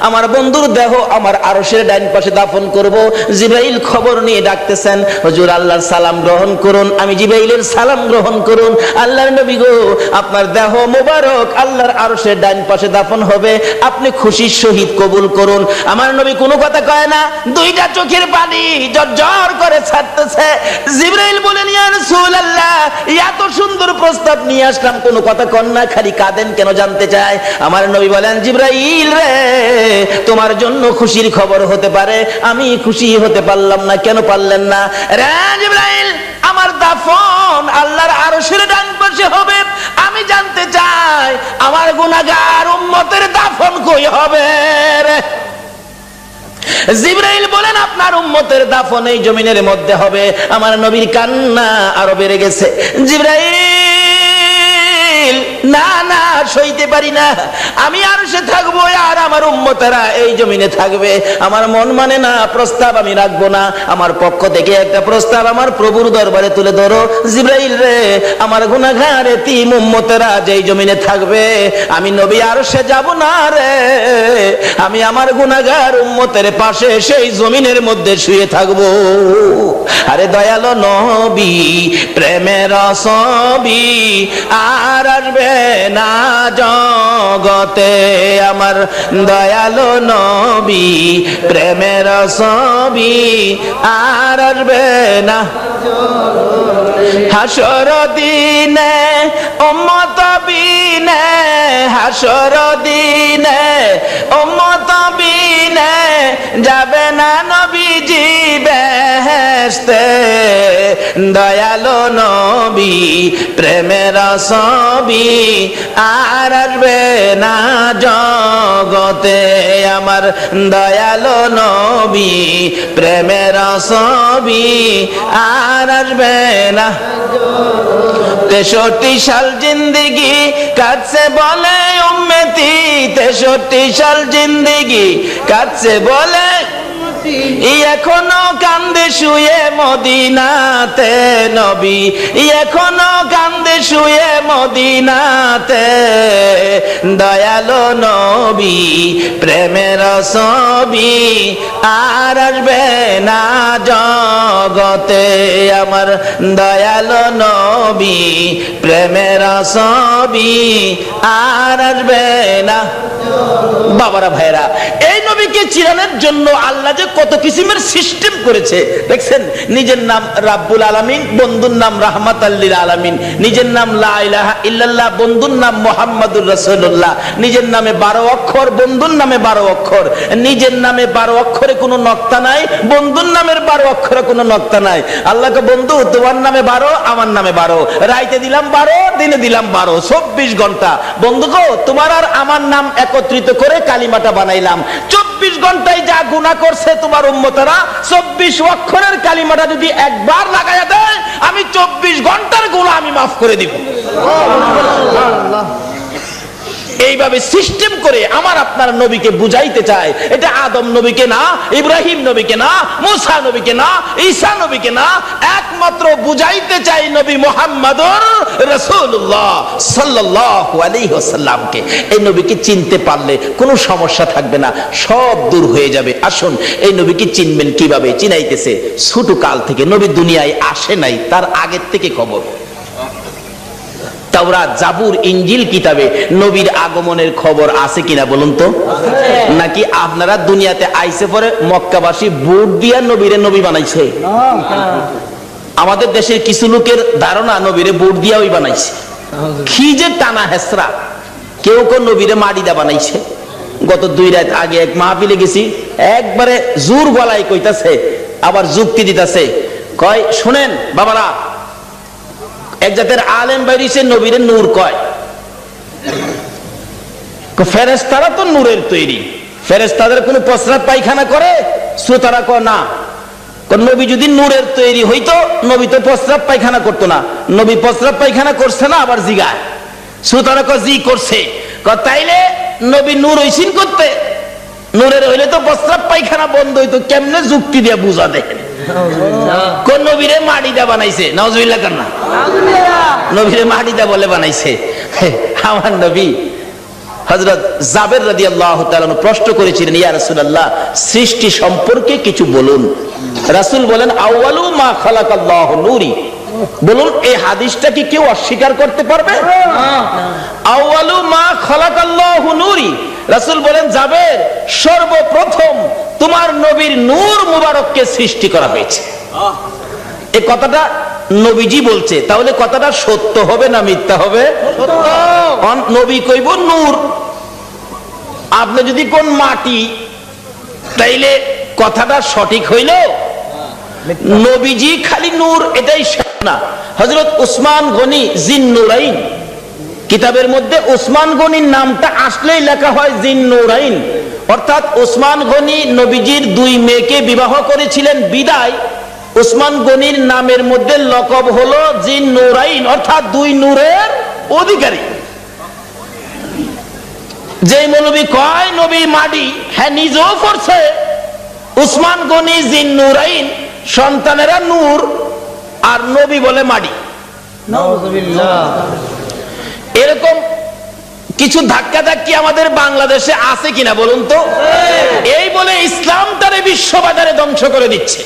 আমার বন্ধুর দেহ আমার আরশের ডান পাশে দাফন করব। জিবরাইল খবর নিয়ে ডাকতেছেন, হুজুর আল্লাহর সালাম গ্রহণ করুন। আমি জিবরাইলের সালাম গ্রহণ করুন। আল্লাহর নবী গো, আপনার দেহ মোবারক আল্লাহর আরশের ডান পাশে দাফন হবে, আপনি খুশির সহিত কবুল করুন। আমার নবী কোনো কথা কয় না, দুইটা চোখের পানি ঝরঝর করে ছাড়তেছে। জিবরাইল বলেন, ইয়া রাসূলুল্লাহ, এত সুন্দর প্রস্তাব নিয়ে আসলাম, কোনো কথা কন না, খালি কাঁদেন কেন জানতে চাই। আমার নবী বলেন, জিবরাইল রে, তোমার জন্য খুশির খবর হতে পারে, আমি খুশি হতে পারলাম না। কেন পারলেন না? রে জিবরাইল, আমার দাফন আল্লাহর আরশের ডান পাশে হবে, আমি জানতে চাই আমার গুনাহগার উম্মতের দাফন কই হবে রে? জিবরাইল বলেন, আপনার উম্মতের দাফন এই জমিনের মধ্যে হবে। আমার নবীর কান্না আরো বেড়ে গেছে। জিবরাইল, না না, সইতে পারি না, আমি আরশে থাকবো আর আমার উম্মতেরা এই জমিনে থাকবে। আমার মন মানে না, প্রস্তাব আমি রাখবো না। আমার পক্ষ থেকে একটা প্রস্তাব আমার প্রভুর দরবারে তুলে ধরো। জিবরাইল রে, আমার গুনাহগার এতিম উম্মতেরা যেই জমিনে থাকবে, আমি নবী আরশে যাব না রে, আমি আমার গুনাহগার উম্মতের পাশে সেই জমিনের মধ্যে শুয়ে থাকবো। আরে দয়ালো নবী, প্রেমের ছবি আর আসবে না জগতে, আমার দয়ালো নবী, প্রেমের ছবি আর আসবে না। হাসর দিনে উম্মত বিনে, হাসর দিনে উম্মত বিনে যাবে না নবীজি বেহেশতে। দয়ালো নবী, প্রেমের ছবি আর আসবে না জগতে, আমার দয়ালো নবী, প্রেমের ছবি আর আসবে না। 63 সাল জিন্দেগি কাটছে বলে উম্মতি, 63 সাল জিন্দেগি কাটছে বলে, এখনো কান্দে শুয়ে মদিনাতে নবী, এখনো কান্দে শুয়ে মদিনাতে। দয়ালো নবী, প্রেমের ছবি আর আসবে না জগতে, আমার দয়ালো নবী, প্রেমের ছবি আর আসবে না। বাবারা ভাইরা, এই নবীকে চিনানোর জন্য আল্লাহ যে কত কিসিমের সিস্টেম করেছে দেখছেন। নিজের নাম রাব্বুল আলামিন, বন্ধুর নাম রাহমাতাল লিল আলামিন। নিজের নাম লা ইলাহা ইল্লাল্লাহ, বন্ধুর নাম মুহাম্মাদুর রাসূলুল্লাহ। নিজের নামে 12 অক্ষর, বন্ধুর নামে 12 অক্ষর। নিজের নামে 12 অক্ষরে কোনো নক্তা নাই, বন্ধুর নামের 12 অক্ষরে কোনো নক্তা নাই। আল্লাহকে, বন্ধু তোমার নামে 12, আমার নামে 12, রাইতে দিলাম 12, দিনে দিলাম 12, 24 ঘন্টা। বন্ধু গো, তোমার আর আমার নাম একত্রিত করে কালিমাটা বানাইলাম। 24 ঘন্টায় যা গুনাহ করছে তোমার উম্মতেরা, 24 অক্ষরের কালিমাটা যদি একবার লাগায়া দেয়, আমি 24 ঘন্টার গুনাহ আমি মাফ করে দিব। এইভাবে সিস্টেম করে আমার আপনার নবীকে বুঝাইতে চায়। এটা আদম নবীকে না, ইব্রাহিম নবীকে না, মুসা নবীকে না, ঈসা নবীকে না, একমাত্র বুঝাইতে চাই নবী মুহাম্মদুর রাসূলুল্লাহ সাল্লাল্লাহু আলাইহি ওয়াসাল্লামকে। এই নবীকে চিনতে পারলে কোনো সমস্যা থাকবে না, সব দূর হয়ে যাবে। আসুন, এই নবীকে চিনবেন কিভাবে? চিনাইতেছে ছোট কাল থেকে, নবী দুনিয়ায় আসে নাই, তার আগের থেকে খবর। তাওরাত, জাবুর, ইনজিল কিতাবে নবীর আগমনের খবর আছে কিনা বলুন তো? নাকি আপনারা দুনিয়াতে আইসে পরে মক্কাবাসী ভোট দিয়া নবীরে নবী বানাইছে? আমাদের দেশের কিছু লোকের ধারণা নবীরে ভোট দিয়া ওই বানাইছে। কি যে টানা হেসরা! কেউ কেউ নবীরে মাটিদা বানাইছে। গত 2 রাত আগে এক মাহফিলে গেছি, একবারে জোর গলায় কইতাছে, আবার যুক্তি দিতেছে। কয়, শুনেন বাবারা, এক জাতের আলেম বাইরিছে নবীরে নূর কয়। ফেরেশতারা তো নূরের তৈরি, ফেরেশতাদের কোনো প্রস্রাব পায়খানা করে? শ্রোতারা কয় না। নবী যদি নূরের তৈরি হইতো, নবী তো প্রস্রাব পায়খানা করতো না। নবী প্রস্রাব পায়খানা করছে না? আবার জিগায়। শ্রোতারা কয় জি করছে। তাইলে নবী নূর হইছেন করতে? নূরের হইলে তো প্রস্রাব পায়খানা বন্ধ হইতো। কেমনে যুক্তি দিয়ে বুঝা দেখেন। কোন নবীরে মাটিদা বানাইছে? নাউজুবিল্লাহ কান্না। নবীরে মাটিদা বলে বানাইছে। আমার নবী হযরত জাবের রাদিয়াল্লাহু তাআলা প্রশ্ন করেছিলেন, ইয়া রাসূলুল্লাহ, সৃষ্টি সম্পর্কে কিছু বলুন। রাসূল বলেন, আউয়ালু মা খালাকাল্লাহু নূরি। বলুন, এই হাদিসটা কি কেউ অস্বীকার করতে পারবে? আউয়ালু মা খালাকাল্লাহু নূরি। রাসূল বলেন, জাবের, সর্বপ্রথম তোমার নবীর নূর মুবারককে সৃষ্টি করা হয়েছে। এই কথাটা নবীজি বলছে, তাহলে কথাটা সত্য হবে না মিথ্যা হবে? নবী কইব নূর, আপনি যদি কোন মাটি, তাইলে কথাটা সঠিক হইল? নবীজি খালি নূর এটাই না। হযরত উসমান গনি জিন্নুরাইন কিতাবের মধ্যে উসমান গনির নামটা আসলেই লেখা হয় জিন্নুরাইন, অর্থাৎ উসমান গনি নবীজির দুই মেয়েকে বিবাহ করেছিলেন বিদায় উসমান গনির নামের মধ্যে লকব হলো জিন্নুরাইন, অর্থাৎ দুই নূরের অধিকারী। যে মৌলবী কয় নবী মাটি, হ্যাঁ নিজেও করছে। উসমান গনি জিন্নুরাইন, সন্তানেরা নূর, আর নবী বলে মাটি। এরকম কিছু ধাক্কা ধাক্কি আমাদের বাংলাদেশে আছে কিনা বলুন তো? এই বলে ইসলামটারে বিশ্ববাজারে ধ্বংস করে দিচ্ছে।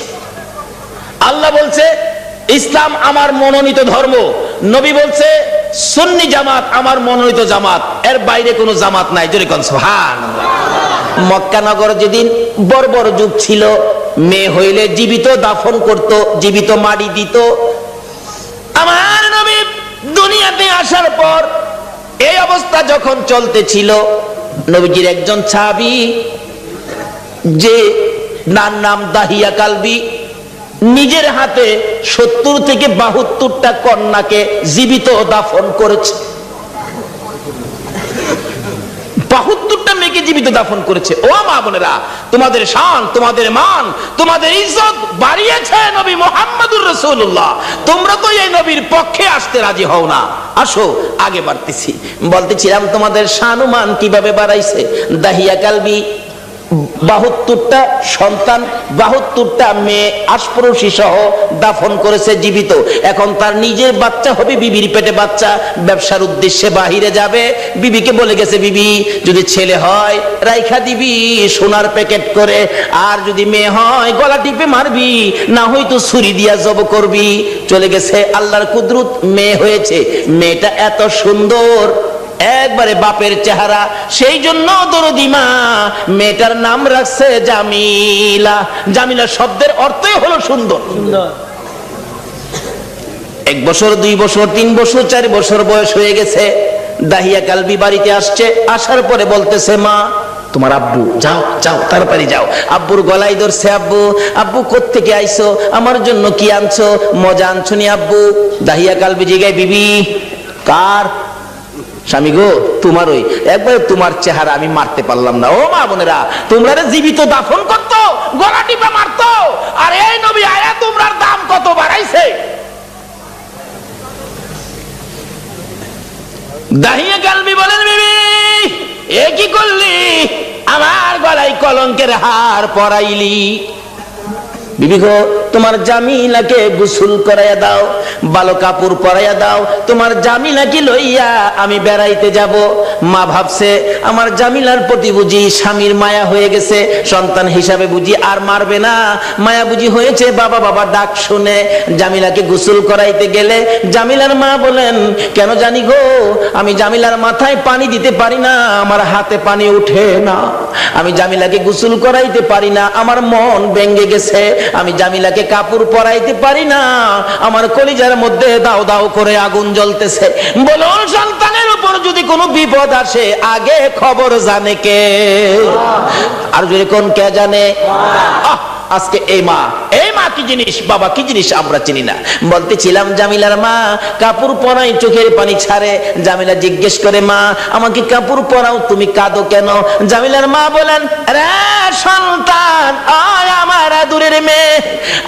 আল্লাহ বলছে ইসলাম আমার মনোনীত ধর্ম, নবী বলছে সুন্নি জামাত আমার মনোনীত জামাত, এর বাইরে কোনো জামাত নাই। জোরে কোন সুবহানাল্লাহ। মক্কা নগর যেদিন বর্বর যুগ ছিল, মেয়ে হইলে জীবিত দাফন করত, জীবিত মাটি দিত। আমার নবী দুনিয়াতে আসার পর এই অবস্থা যখন চলতেছিল, নবীজির একজন সাহাবী, যে নাম দাহিয়া কালবি, নিজের হাতে 70 থেকে 72টা কন্যাকে জীবিত দাফন করেছে। 72টা মেয়েকে জীবিত দাফন করেছে। ও মা বোনেরা, তোমাদের শান, তোমাদের মান, তোমাদের ইজ্জত বাড়িয়েছে নবী মুহাম্মদুর রাসূলুল্লাহ। তোমরা তো এই নবীর পক্ষে আসতে রাজি হও না। আসো আগে বাড়তেছি। বলতেছিলাম তোমাদের শান ও মান কিভাবে বাড়াইছে। দাহিয়া কালবি 72টা সন্তান, 72টা মেয়ে আশপরশী সহ দাফন করেছে জীবিত। এখন তার নিজের বাচ্চা হবে, বিবির পেটে বাচ্চা, ব্যবসার উদ্দেশ্যে বাহিরে যাবে। বিবিকে বলে গেছে, বিবি যদি ছেলে হয় রাইখা দিবি সোনার প্যাকেট করে, আর যদি মেয়ে হয় গলা টিপে মারবি, না হয়তো ছুরি দিয়া জব করবি। চলে গেছে, আল্লাহর কুদরত মেয়ে হয়েছে। মেয়েটা এত সুন্দর, একবারে বাপের চেহারা, সেই জন্য দরদি মা মেয়েটার নাম রাখছে জামিলা। জামিলা শব্দের অর্থই হলো সুন্দর। 1 বছর 2 বছর 3 বছর 4 বছর বয়স হয়ে গেছে। দাহিয়া কালবি বাড়িতে আসছে, আসার পরে বলতেছে, মা তোমার আব্বু, যাও যাও তাড়াতাড়ি যাও। আব্বুর গলায় ধরছে, আব্বু আব্বু কোত্থেকে আইছো, আমার জন্য কি আনছো, মজা আনছো নি আব্বু? দাহিয়া কালবি জিগায়, বিবি কার? স্বামী গো তোমারই। একবার তোমার চেহারা আমি মারতে পারলাম না। ও মা বোনেরা, তোমরা জীবিত দাফন করতো, গলা টিপে মারতো, আর এই নবী আয়া তোমরার দাম কত বাড়াইছে। দাহিয়া কালবি বলেন, বিবি এ কি করলি, আমার গলায় কলঙ্কের হার পরাইলি। বিবি গো তোমার জামিলাকে গোসল করাইয়া দাও, ভালো কাপড় পরাইয়া দাও, তোমার জামিলাকে লইয়া আমি বেড়াইতে যাব। মা ভাবছে আমার জামিলার প্রতি বুঝি স্বামীর মায়া হয়ে গেছে, সন্তান হিসাবে বুঝি আর মারবে না, মায়া বুঝি হয়েছে। বাবা বাবা ডাক শুনে জামিলাকে গোসল করাইতে গেলে জামিলার মা বলেন, কেন জানি গো আমি জামিলার মাথায় পানি দিতে পারি না, আমার হাতে পানি উঠে না, আমি জামিলাকে গোসল করাইতে পারি না, আমার মন ভেঙে গেছে, আমি জামিলাকে কাপড় পরাইতে পারি না, আমার কলিজার মধ্যে দাও দাও করে আগুন জ্বলতেছে। বলুন, সন্তানের উপর যদি কোনো বিপদ আসে আগে খবর জানে কে? আর যদি কোন কে জানে? আজকে এই মা কি জিনিস, বাবা কি জিনিস আমরা চিনি না। বলতেছিলাম জামিলার মা কাপড় পরাই, চোখের পানি ছাড়ে। জামিলা জিজ্ঞেস করে, মা আমাকে কাপড় পরাও, তুমি কাঁদো কেন? জামিলার মা বলেন, রে সন্তান, আয় আমার আদুরের মেয়ে,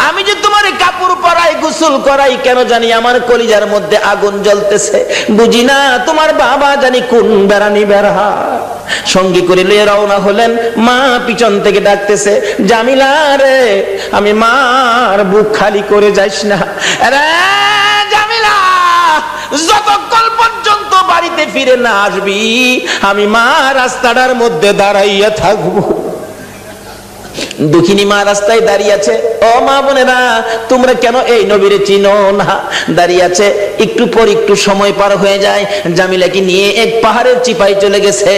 আমি যে তোমার কাপড় পরাই গোসল করাই, কেন জানি আমার কলিজার মধ্যে আগুন জ্বলতেছে। বুঝি না তোমার বাবা জানি কোন বেড়ানি বেড়া। সঙ্গী করে লিয়ে রওনা হলেন। মা পিছন থেকে ডাকতেছে, জামিলা রে, আমি মার বুক খালি করে যাইস না রে জামিলা, যতক্ষণ পর্যন্ত বাড়িতে ফিরে না আসবি আমি মা রাস্তাটার মধ্যে দাঁড়াইয়া থাকবো। দুঃখিনী মা রাস্তায় দাঁড়িয়ে আছে। ও মা বোনেরা, তোমরা কেন এই নবীরে চিনো না? দাঁড়িয়ে আছে। একটু পর একটু সময় পার হয়ে যায়, জামিলাকে নিয়ে এক পাহাড়ের চিপায় চলে গেছে।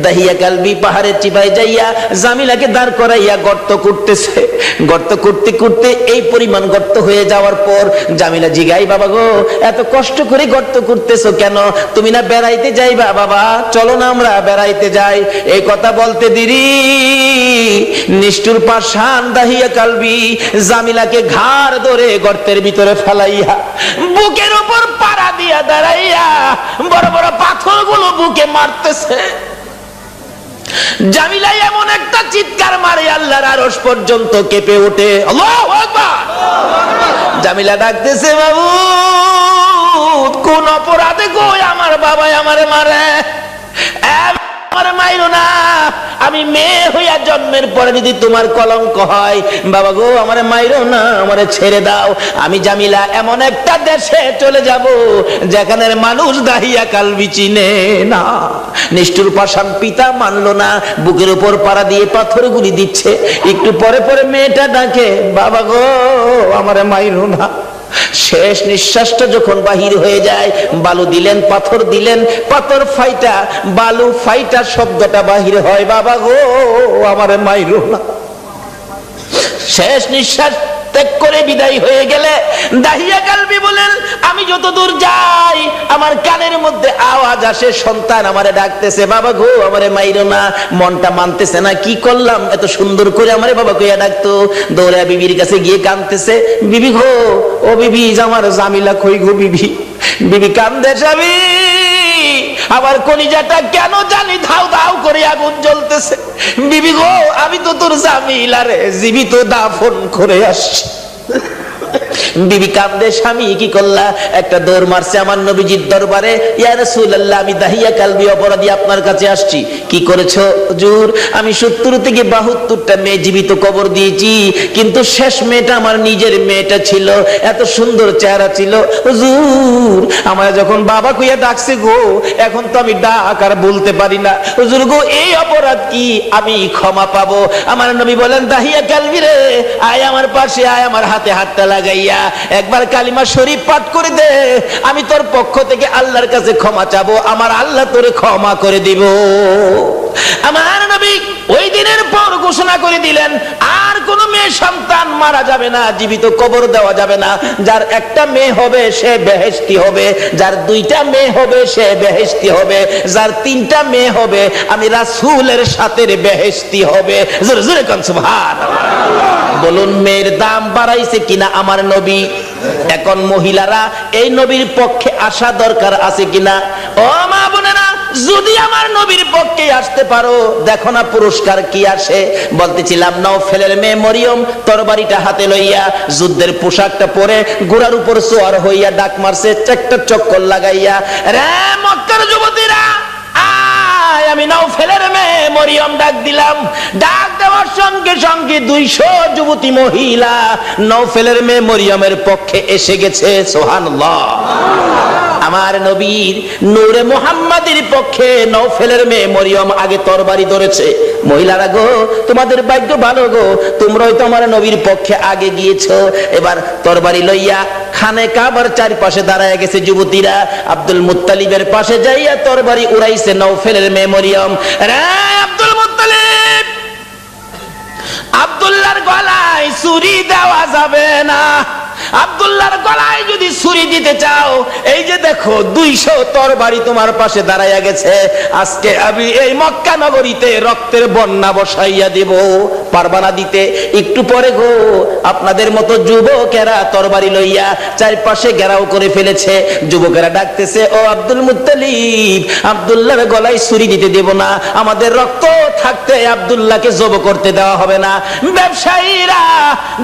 দাহিয়া কালবি পাহাড়ের চিপায় যাইয়া জামিলাকে দাঁড় করাইয়া গর্ত করতেছে। গর্ত করতে করতে এই পরিমাণ গর্ত হয়ে যাওয়ার পর জামিলা জিগাই, বাবা গো, এত কষ্ট করে গর্ত করতেছো কেন? তুমি না বেড়াইতে যাইবা? বাবা চলো না আমরা বেড়াইতে যাই। এই কথা বলতে দেরি নিষ্ঠুর পাষাণ দাহিয়া কালবি জামিলাকে ঘাড় ধরে গর্তের ভিতরে ফেলাইয়া বুকের উপর পাড়া দিয়া দাঁড়াইয়া বড় বড় পাথরগুলো বুকে মারতেছে। জামিলা এমন একটা চিৎকার মারে আল্লাহর আরশ পর্যন্ত কেঁপে ওঠে। আল্লাহু আকবার। জামিলা ডাকতেছে, বাবু কোন অপরাধে গো আমার বাবা আমারে মারে? আমার মাইরো না, আমি মেয়ে হইয়া জন্মের পরে যদি তোমার কলঙ্ক হয়, বাবা গো আমারে মাইরো না, আমারে ছেড়ে দাও। আমি জামিলা এমন একটা দেশে চলে যাব যেখানের মানুষ দাহিয়া কালবি চিনে না। নিষ্ঠুর পাষাণ পিতা মানলো না, বুকের উপর পাড়া দিয়ে পাথরগুলি দিচ্ছে। একটু পরে পরে মেয়েটা ডাকে, বাবা গো আমারে মাইরো না। শেষ নিঃশ্বাসটা যখন বাহির হয়ে যায়, বালু দিলেন, পাথর দিলেন, পাথর ফাইটা বালু ফাইটা শব্দটা বাহির হয়, বাবা গো আমারে মাইরো না। শেষ নিঃশ্বাস ত্যাগ করে বিদায় হয়ে গেলে দাহিয়া কালবি বলেন, আমি যত দূর যাই আমার কানের মধ্যে আওয়াজ আসে, সন্তান আমারে ডাকতেছে, বাবা গো আমারে মাইরো না। মনটা মানতেছে না, কি করলাম, এত সুন্দর করে আমারে বাবা কইয়া ডাকতো। দৌড়ে বিবির কাছে গিয়ে কাঁদতেছে, বিবি গো, ও বিবি আমার জামিলা কই গো বিবি? বিবি কান্দে, স্বামী আবার কলিজাটা কেন জানি ধাউ ধাউ করে আগুন জ্বলতেছে। বিবি গো, আমি তো তোর জামিলা রে জীবিত দাফন করে আসছি। বিবি কান্দে, স্বামী কি করলা? একটা দৌড় মারছে আমার নবীজির দরবারে, ইয়া রাসূলুল্লাহ আমি দাহিয়া কালবি অপরাধী আপনার কাছে আসছি। কি করেছো হুজুর? আমি 70 থেকে 72টা মেয়ে জীবিত কবর দিয়েছি, কিন্তু শেষ মেয়েটা আমার নিজের মেয়েটা ছিল, এত সুন্দর চেহারা ছিল। হুজুর আমার যখন বাবা কইয়া ডাকছে গো, এখন তো আমি ডাক আর বলতে পারি না। হুজুর গো এই অপরাধ কি আমি ক্ষমা পাবো? আমার নবী বলেন, দাহিয়া কালবি রে আয় আমার পাশে আয়, আমার হাতে হাতটা লাগাইয়া একবার কালিমা শরীফ পাঠ করে দে, আমি তোর পক্ষ থেকে আল্লাহর কাছে ক্ষমা চাবো, আমার আল্লাহ তোরে ক্ষমা করে দিব। আমার নবী ওই দিনের পর ঘোষণা করে দিলেন, আর কোন মেয়ে সন্তান মারা যাবে না, জীবিত কবর দেওয়া যাবে না। যার একটা মেয়ে হবে সে বেহেশতি হবে, যার 2টা মেয়ে হবে সে বেহেশতি হবে, যার 3টা মেয়ে হবে আমি রাসূলের সাথে বেহেশতি হবে। জোরে জোরে কোন সুবহানাল্লাহ। বলুন মেয়ের দাম বাড়াইছে কিনা আমার নবী? এখন মহিলারা এই নবীর পক্ষে আসা দরকার আছে কিনা? ও মা বোনেরা, যদি আমার নবীর পক্ষে আসতে পারো, দেখো না পুরস্কার কি আসে। বলতেছিলাম নওফেলের মেয়ে মরিয়ম তরবারিটা হাতে লইয়া যুদ্ধের পোশাকটা পরে ঘোড়ার উপর সোয়ার হইয়া ডাক মারছে, একটা চক্কর লাগাইয়া, রে মক্কার যুবতীরা আমি নওফেলের মেয়ে মরিয়ম ডাক দিলাম। ডাক দেওয়ার সঙ্গে সঙ্গে 200 যুবতী মহিলা নওফেলের মেয়ে মরিয়মের পক্ষে এসে গেছে। সুবহানাল্লাহ। আমার নবীর নূরে মুহাম্মাদের পক্ষে নওফেলের মেয়ে মরিয়ম আগে তরবারি ধরেছে। মহিলারা গো, তোমাদের ভাগ্য ভালো গো, তোমরাই তো আমার নবীর পক্ষে আগে গিয়েছো। এবার তরবারি লইয়া খানে কাবার চারপাশে দাঁড়ায় গেছে যুবতীরা। আব্দুল মুত্তালিবের পাশে যাইয়া তরবারি উড়াইছে নওফেলের মেয়ে মরিয়ম। রে আব্দুল মুত্তালিব, আব্দুল্লাহর গলায় ছুরি দেওয়া যাবে না। আব্দুল্লাহর গলায় যদি ছুরি দিতে চাও, এই যে দেখো 200 তরবারি তোমার পাশে দাঁড়াইয়া গেছে, আজকে আমি এই মক্কা নগরীতে রক্তের বন্যা বসাইয়া দেব। পারবা না দিতে? একটু পরে গো আপনাদের মতো যুবকেরা তরবারি লইয়া চারপাশে ঘেরাও করে ফেলেছে। যুবকেরা ডাকতেছে, ও আব্দুল মুত্তালিব, আব্দুল্লাহর গলায় ছুরি দিতে দেব না, আমাদের রক্ত থাকতে আব্দুল্লাহকে জব করতে দেওয়া হবে না। ব্যবসায়ীরা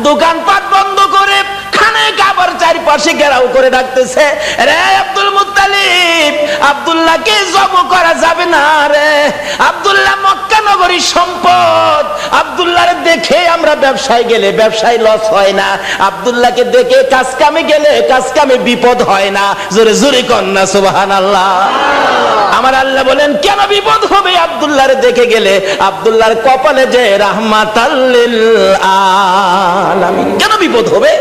দোকানপাট বন্ধ করে খানে কাবার চারপাশে ঘেরাও করে ডাকতেছে, রে আব্দুল মুত্তালিব, আব্দুল্লাহকে জব করা যাবে না রে। আব্দুল্লাহ মক্কা নগরীর সম্পদ, আব্দুল্লাহ আব্দুল্লাহর দেখে আমরা ব্যবসায় গেলে ব্যবসায় লস হয় না, আব্দুল্লাহকে দেখে কাজ কামে গেলে কাজ কামে বিপদ হয় না। জোরে জোরে কন্যা সুবহানাল্লাহ। আমার আল্লাহ বলেন কেন বিপদ হবে আব্দুল্লাহর দেখে গেলে? আব্দুল্লাহর কপালে যে রাহমাতাল লিল আলামিন, কেন বিপদ হবে?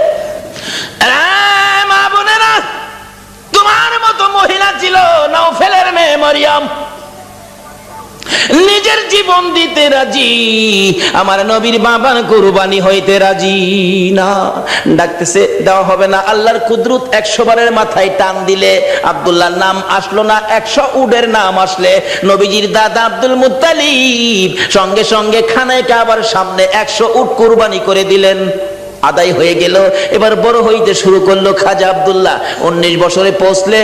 মা বোনেরা, তোমার মতো মহিলা ছিল নওফেলের মেয়ে মরিয়ম, নিজের জীবন দিতে রাজি, আমার নবীর বাবার কুরবানি হইতে রাজি না। ডাকতেছে, দেওয়া হবে না। আল্লাহর কুদরত 100 বারের মাথায় টান দিলে আব্দুল্লাহর নাম আসলো না, 100 উটের নাম আসলে নবীজির দাদা আব্দুল মুত্তালিব সঙ্গে সঙ্গে খানায় কাবার সামনে 100 উট কুরবানি করে দিলেন। আদায় হয়ে গেল। এবার বড় হইতে শুরু করলো খাজা আব্দুল্লাহ। 19 বছরে পৌঁছলে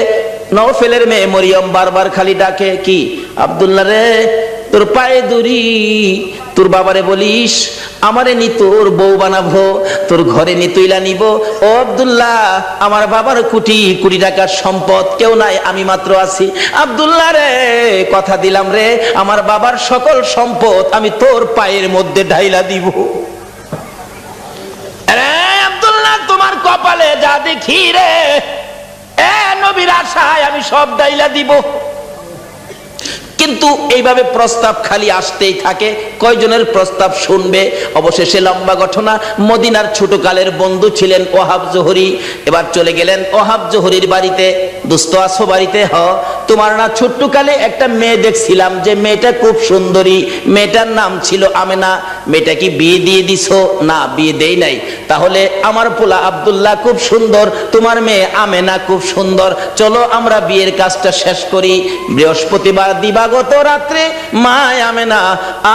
নওফেলের মেয়ে মরিয়ম বারবার খালি ডাকে, কি আব্দুল্লাহ রে, তোর পায়ে দড়ি, তোর বাবারে বলিস আমারে নি তোর বউ বানাবো, তোর ঘরে নি তুইলা নিব। ও আব্দুল্লাহ, আমার বাবার কোটি কোটি টাকার সম্পদ, কেউ নাই, আমি মাত্র আছি। আব্দুল্লাহ রে, কথা দিলাম রে, আমার বাবার সকল সম্পদ আমি তোর পায়ের মধ্যে ঢাইলা দিব। আব্দুল্লাহ, তোমার কপালে যা দেখি রে, নবীর আশায় আমি সব ডাইলা দিব। কিন্তু এইভাবে প্রস্তাব খালি আসতেই থাকে। কয়জনের প্রস্তাব শুনবে? অবশেষে লম্বা ঘটনা। মদিনার ছোটকালের বন্ধু ছিলেন ওহাব জোহরি। এবার চলে গেলেন ওহাব জোহরির বাড়িতে। দোস্ত আছো বাড়িতে? তোমার না ছোট্টকালে একটা মেয়ে দেখছিলাম, যে মেয়েটা খুব সুন্দরী, মেয়েটার নাম ছিল আমেনা, মেয়েটা কি বিয়ে দিয়ে দিছো? না, বিয়ে দেই নাই। তাহলে আমার পোলা আব্দুল্লাহ খুব সুন্দর, তোমার মেয়ে আমেনা খুব সুন্দর, চলো আমরা বিয়ের কাজটা শেষ করি। বৃহস্পতিবার দিবাগত রাত্রে মা আমেনা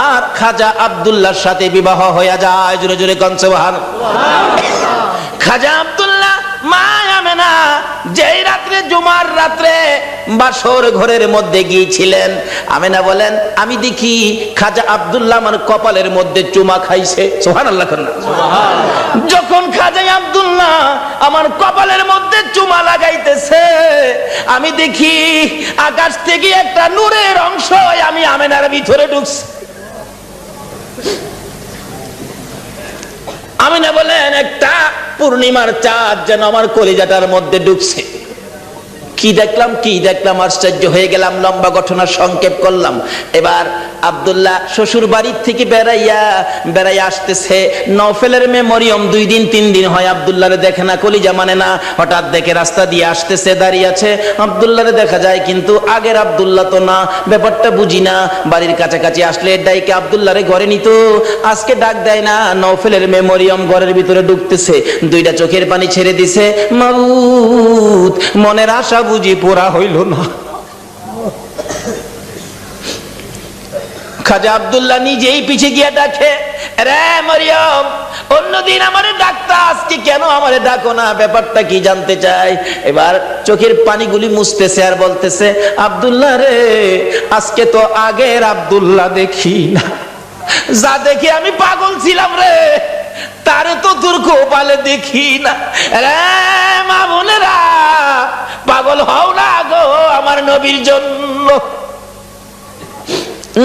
আর খাজা আব্দুল্লাহর সাথে বিবাহ হয়ে যায়। জোরে জোরে কোন সুবহানাল্লাহ। খাজা আব্দুল্লাহ মা আমেনা যেই রাত্রে জুমার রাত্রে বাসর ঘরের মধ্যে গিয়েছিলেন, আমেনা বলেন আমি দেখি খাজা আব্দুল্লাহ আমার কপালের মধ্যে চুমা খাইছে। সুবহানাল্লাহ। যখন খাজা আব্দুল্লাহ আমার কপালের মধ্যে চুমা লাগাইতেছে, আমি দেখি আকাশ থেকে একটা নূরের অংশ আমি আমেনার ভিতরে ঢুকছে। আমেনা বলেন একটা পূর্ণিমার চাঁদ যেন আমার কলিজাটার মধ্যে ঢুকছে। কি দেখলাম আশ্চর্য হয়ে গেলাম। লম্বা ঘটনা সংক্ষেপ করলাম। এবার আব্দুল্লাহ শ্বশুর বাড়ির থেকে বেড়াইয়া আসতেছে। নওফেলের মেয়ে মরিয়ম 2 দিন 3 দিন হয় আব্দুল্লাহরে দেখে না, কলিজা মানে না। হঠাৎ দেখে রাস্তা দিয়ে আসতেছে, দাঁড়িয়ে আছে, আব্দুল্লাহরে দেখা যায়, কিন্তু আগের আব্দুল্লাহ তো না। ব্যাপারটা বুঝি না। বাড়ির কাছাকাছি আসলে ডাইকে আব্দুল্লাহরে ঘরে নিত, আজকে ডাক দেয় না। নওফেলের মেয়ে মরিয়ম ঘরের ভিতরে ঢুকতেছে, 2টা চোখের পানি ছেড়ে দিছে। মাবুদ, মনের আশা বুঝি পুরা হইল না। খাজা আব্দুল্লাহ নিজেই পিছে গিয়ে ডাকে, রে মরিয়ম, অন্যদিন আমারে ডাকতা, আজকে কেন আমারে ডাকো না? ব্যাপারটা কি জানতে চাই। এবার চোখের পানিগুলি মুছতেছে আর বলতেছে, আব্দুল্লাহ রে, আজকে তো আগের আব্দুল্লাহ দেখি না। যা দেখে আমি পাগল ছিলাম রে, তারে তো তোর কপালে দেখি না। রে মা বোনেরা, পাগল হও না গো আমার নবীর জন্য।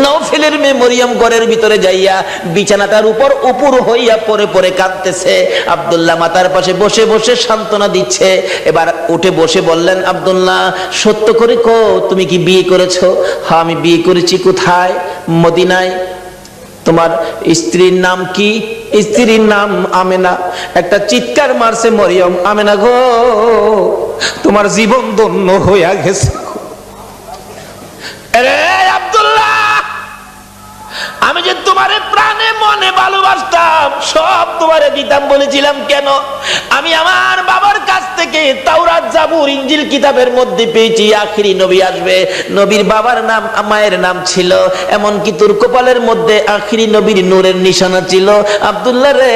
নওফেলের মেয়ে মরিয়ম ঘরের ভিতরে যাইয়া বিছানাটার উপর উপর হইয়া পরে পরে কাঁদতেছে। আব্দুল্লাহ মাতার পাশে বসে বসে সান্ত্বনা দিচ্ছে। এবার উঠে বসে বললেন, আব্দুল্লাহ, সত্য করে কো, তুমি কি বিয়ে করেছো? হ্যাঁ, আমি বিয়ে করেছি। কোথায়? মদিনায়। তোমার স্ত্রীর নাম কি? স্ত্রীর নাম আমেনা। একটা চিৎকার মারছে মরিয়ম, আমেনা গো, তোমার জীবন ধন্য হইয়া গেছে। রে আব্দুল্লাহ, আমি যে তোমারে প্রাণে মনে ভালোবাসতাম, সব তোমারে দিতাম বলেছিলাম কেন? আমি আমার বাবার কাছ থেকে তাওরাত, জাবুর, ইনজিল কিতাবের মধ্যে পেয়েছি আখিরি নবী আসবে। নবীর বাবার নাম, মায়ের নাম ছিল, এমনকি তোর কপালের মধ্যে আখিরি নবীর নূরের নিশানা ছিল। আব্দুল্লাহ রে,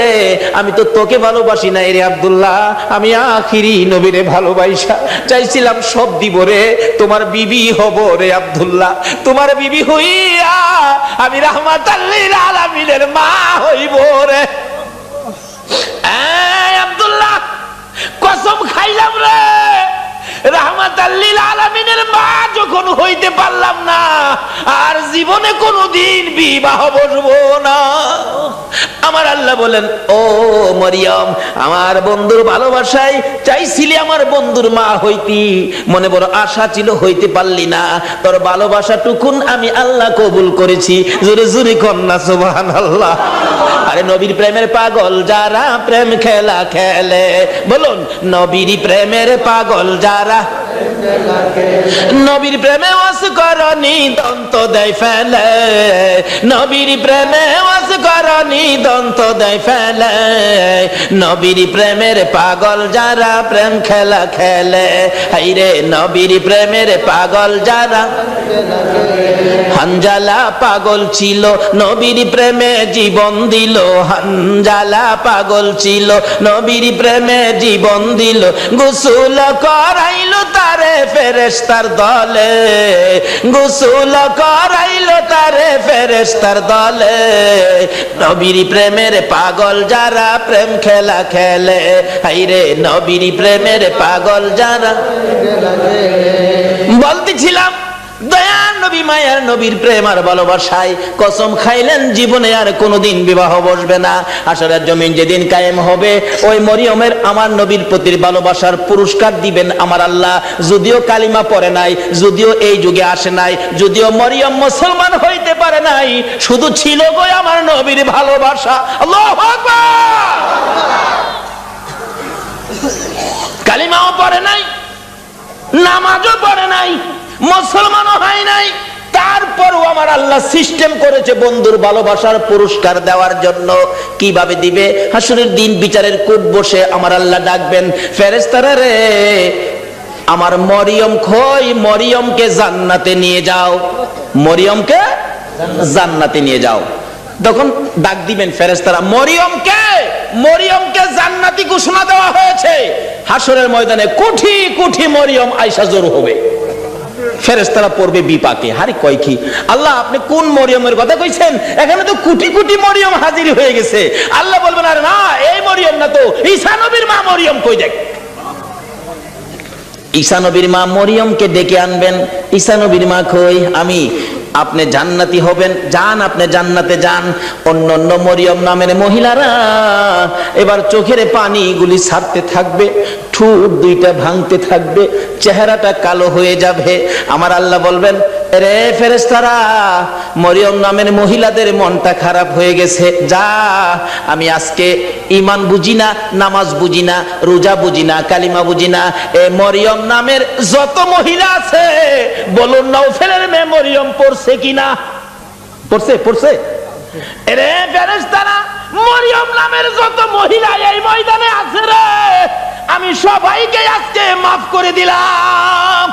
আমি তো তোকে ভালোবাসি নাই রে আব্দুল্লাহ, আমি আখিরি নবীরে ভালোবাসা চাইছিলাম, সব দিব রে, তোমার বিবি হব রে আব্দুল্লাহ। তোমার বিবি হইয়া আমি রাহমাতাল লিল আলামিনের মা হইব রে। আব্দুল্লাহ, কসম খাইলাম রে, রাহমাতাল লিল আলামিনের মা যখন হইতে পারলাম না, আর জীবনে কোনোদিন বিবাহ বসবো না। আমার আল্লাহ বলেন, ও মরিয়ম, আমার বন্ধুর ভালোবাসায় চাইছিলি আমার বন্ধুর মা হইতি, মনে বড় আশা ছিল, হইতে পারলি না, তোর ভালোবাসা টুকুন আমি আল্লাহ কবুল করেছি। জোরে জোরে কন্যা সুবহানাল্লাহ। আরে নবীর প্রেমের পাগল যারা প্রেম খেলা খেলে, বলুন নবীর প্রেমের পাগল যারা, নবীর প্রেমে ওয়াস করনি দন্ত দেয় ফেলে, নবীর প্রেমে ওয়াস করনি দন্ত দেয় ফেলে, নবীর প্রেমের পাগল যারা প্রেম খেলা খেলে, হাইরে নবীর প্রেমের পাগল যারা। হানজালা পাগল ছিল নবীর প্রেমে জীবন দিল, হানজালা পাগল ছিল নবীর প্রেমে জীবন দিল, গোসল করাইলো তারে ফেরেশতার দলে, গোসল করাইলো তারে ফেরেশতার দলে, নবীর প্রেমের পাগল যারা প্রেম খেলা খেলে, হাইরে নবীর প্রেমের পাগল যারা। বলতেছিলাম দয়ার নবী মায়ার নবীর প্রেম আর ভালোবাসায় কসম খাইলেন জীবনে আর কোনোদিন বিবাহ বসবে না। হাশরের জমিন যেদিন কায়েম হবে, ওই মরিয়মের আমার নবীর প্রতি ভালোবাসার পুরস্কার দিবেন আমার আল্লাহ। যদিও কালিমা পড়ে নাই, যদিও এই যুগে আসে নাই, যদিও মরিয়ম মুসলমান হইতে পারে নাই, শুধু ছিল গো আমার নবীর ভালোবাসা। আল্লাহু আকবার। কালিমাও পড়ে নাই, নামাজও পড়ে নাই, মুসলমানও হয় নাই, তারপরও আমার আল্লাহ সিস্টেম করেছে বন্ধুর ভালোবাসার পুরস্কার দেওয়ার জন্য। কিভাবে দিবে? হাসরের দিন বিচারের কোর্ট বসে আমার আল্লাহ ডাকবেন, ফেরেশতারা রে আমার মরিয়ম কই, মরিয়মকে জান্নাতে নিয়ে যাও, মরিয়মকে জান্নাতে নিয়ে যাও। তখন ডাক দিবেন ফেরেশতারা, মরিয়মকে, মরিয়মকে জান্নাতি ঘোষণা দেওয়া হয়েছে। হাসরের ময়দানে কোটি কোটি মরিয়ম আয়েশা জড়ো হবে, ফেরেশতারা পড়বে বিপাকে, হারি কয় কি আল্লাহ আপনি কোন মরিয়মের কথা কইছেন? এখানে তো কোটি কোটি মরিয়ম হাজির হয়ে গেছে। আল্লাহ বলবেন আরে না, এই মরিয়ম না তো, ঈসা নবীর মা মরিয়ম কই দেখ। ঈসা নবীর মা মরিয়মকে ডেকে আনবেন, ঈসা নবীর মা কই, আমি। আপনি জান্নাতি হবেন, যান আপনি জান্নাতে যান। অন্য মরিয়ম নামের মহিলারা এবার চোখের পানিগুলি ছাড়তে থাকবে, ঠোঁট দুইটা ভাঙতে থাকবে, চেহারাটা কালো হয়ে যাবে। আমার আল্লাহ বলবেন, রে ফেরেশতারা, মরিয়ম নামের মহিলাদের মনটা খারাপ হয়ে গেছে, যা আমি আজকে ঈমান বুঝি না, নামাজ বুঝি না, রোজা বুঝি না, কালিমা বুঝি না, এ মরিয়ম নামের যত মহিলা আছে বলুন নওফেলের মেয়ে মরিয়ম পড়ছে কিনা? পড়ছে, পড়ছে। রে ফেরেশতারা, মরিয়ম নামের যত মহিলা এই ময়দানে আছে রে, আমি সবাইকে আজকে মাফ করে দিলাম।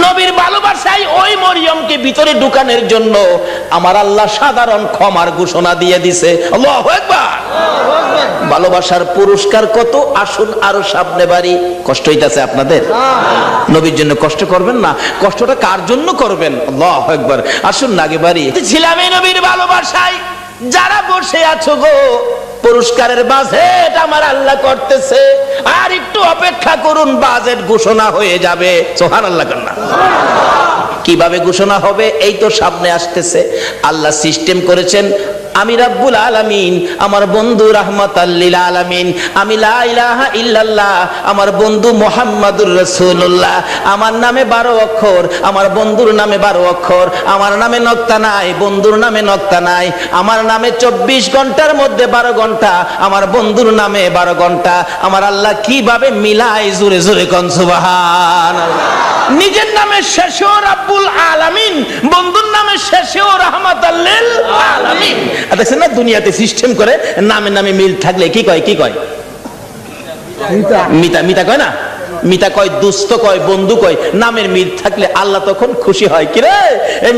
নবীর ভালোবাসায় ওই মরিয়মকে ভিতরে ঢুকানোর জন্য আমার আল্লাহ সাধারণ ক্ষমার ঘোষণা দিয়ে দিছে। আল্লাহু আকবার। ভালোবাসার পুরস্কার কত, আসুন আরো সামনে বাড়ি। কষ্ট হইতাছে আপনাদের? নবীর জন্য কষ্ট করবেন না, কষ্টটা কার জন্য করবেন? আল্লাহু আকবার। আসুন না আগে বাড়ি। ছিলাম এই নবীর ভালোবাসায়, যারা বসে আছো গো পুরস্কারের বাজেট আমার আল্লাহ করতেছে, আর একটু অপেক্ষা করুন, বাজেট ঘোষণা হয়ে যাবে। সুবহানাল্লাহ কান্না। কিভাবে ঘোষণা হবে? এই তো সামনে আসতেছে। আল্লাহ সিস্টেম করেছেন, আমি রাব্বুল আলামিন, আমার বন্ধু রাহমাতাল লিল আলামিন, আমি লা ইলাহা ইল্লাল্লাহ, আমার বন্ধু মুহাম্মাদুর রাসূলুল্লাহ, আমার নামে 12 অক্ষর, আমার বন্ধুর নামে 12 অক্ষর, আমার নামে নক্তা নাই, বন্ধুর নামে নক্তা নাই, আমার নামে 24 ঘন্টার মধ্যে 12 ঘন্টা, আমার বন্ধুর নামে 12 ঘন্টা। আমার আল্লাহ কিভাবে মিলাই, জোরে জোরে কোন সুবহানাল্লাহ। নিজের নামে শেষেও রাব্বুল আলামিন, বন্ধুর নামে শেষেও রাহমাতাল লিল আলামিন। দেখছেন না দুনিয়াতে সিস্টেম করে, নামে নামে মিল থাকলে কি কয়, কি কয়? মিতা, মিতা কয় না, মিতা কয়, দুস্থ কয়, বন্ধু কয়। নামের মিল থাকলে আল্লাহ তখন খুশি হয়। কি রে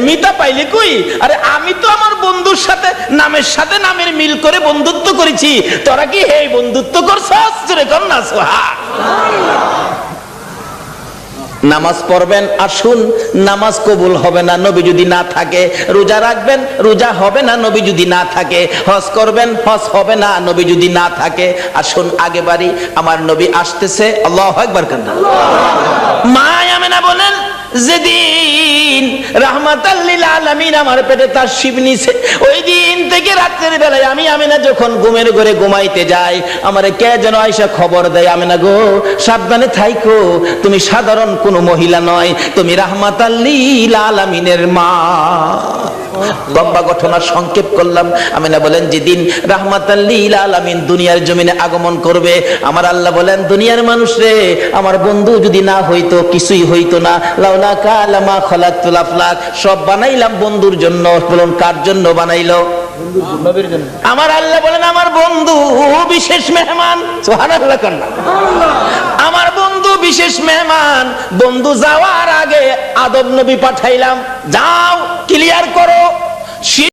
মিতা পাইলে কই? আরে আমি তো আমার বন্ধুর সাথে নামের সাথে নামের মিল করে বন্ধুত্ব করেছি, তোরা কি হে বন্ধুত্ব করছস? জোরে কর না সুবহানাল্লাহ। নামাজ পড়বেন, আসুন, নামাজ কবুল হবে না নবী যদি না থাকে। রোজা রাখবেন, রোজা হবে না নবী যদি না থাকে। হজ করবেন, হজ হবে না নবী যদি না থাকে। আসুন আগে বাড়ি, আমার নবী আসতেছে। আল্লাহু আকবার। মা আমেনা বলেন, যেদিন রাহমাতাল লিল আলামিন আমার পেটে তাশরীফ নিছে, ওই দিন থেকে রাত্রের বেলায় আমি আমিনা যখন ঘুমের ঘরে ঘুমাইতে যাই, আমারে কে যেন আয়সা খবর দেয়, আমিনা গো সাবধানে থাইকো, তুমি সাধারণ কোনো মহিলা নয়, তুমি রাহমাতাল লিল আলামিনের মা। লম্বা ঘটনা সংক্ষেপ করলাম। আমিনা বলেন যেদিন রাহমাতাল লিল আলামিন দুনিয়ার জমিনে আগমন করবে, আমার আল্লাহ বলেন দুনিয়ার মানুষ রে, আমার বন্ধু যদি না হইতো কিছুই হইতো না, লাউলা কালামা খালাকতুল আফলাক, সব বানাইলাম বন্ধুর জন্য। বলুন কার জন্য বানাইলো? আমার আল্লাহ বলেন আমার বন্ধু বিশেষ মেহমান। সুবহানাল্লাহ কান্না। আমার বন্ধু বিশেষ মেহমান। বন্ধু যাওয়ার আগে আদম নবী পাঠাইলাম, যাও ক্লিয়ার করো, সে